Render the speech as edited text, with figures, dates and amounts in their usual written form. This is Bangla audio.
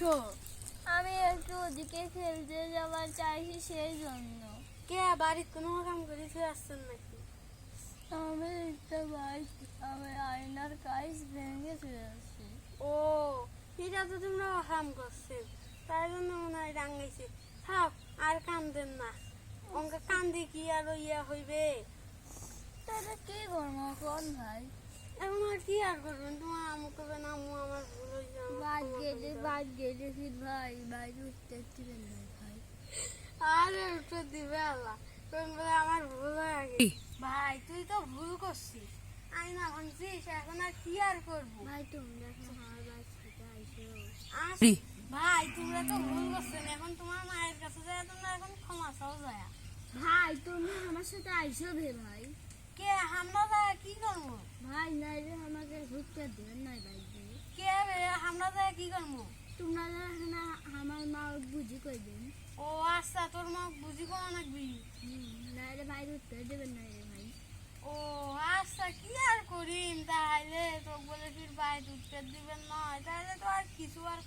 আসো। আমি একটু ওদিকে খেলতে যাওয়ার চাইছি সেই জন্য। কে বাড়ির কোনো কাম করে আসছেন নাকি? আমি একটা বাইক আমার আয়নার কাঁচ ভেঙে ফেলেছি। ও এটা তো তোমরা কাম করছেন, তাই জন্য মনে হয় রাঙাইছে। থাক আর কান্দেন না, অঙ্কা কান্দে কি আর ইয়া হইবে। তাহলে কি করবো কোন ভাই? এখন আর কি আর করবেন, তোমার আমু করবেন আম্মু আমার ভুল হয়েছে, বাদ গেলেছি ভাই, বাইরে উঠতে দিবেন না ভাই। আরে উঠে দিবে আল্লাহ, তুমি বলে আমার ভুল হয়ে গেছে। ভাই তুই তো ভুল করছিস, আয়না ভাঙছিস, এখন আর কি আর করবো। ভাই তোমরা এখন আমার বাইক থেকে আইসো। ভাই তোমরা তো ভুল করছেন, এখন তোমার মায়ের কাছে যায়, তোমরা এখন ক্ষমা চাও যায়। ভাই তুমি আমার সাথে আইসো ভে ভাই। কে আমরা যায় কি করবো? ভাই নাইলে আমাকে ঢুকতে দেবেন নাই বাইক দিয়ে। কে রে আমরা যায় কি করবো? তোমরা না আমার মা বুঝি কই দিন। ও আচ্ছা, তোর মা বুঝি কোন নাকবি। নাইলে বাইরে উঠতে দেবেন নাই রে ভাই। ও আচ্ছা, কি আর করিম তাহলে, তো বলে ফির বাইরে উঠতে দিবেন না, তাহলে তো আর কিছু আর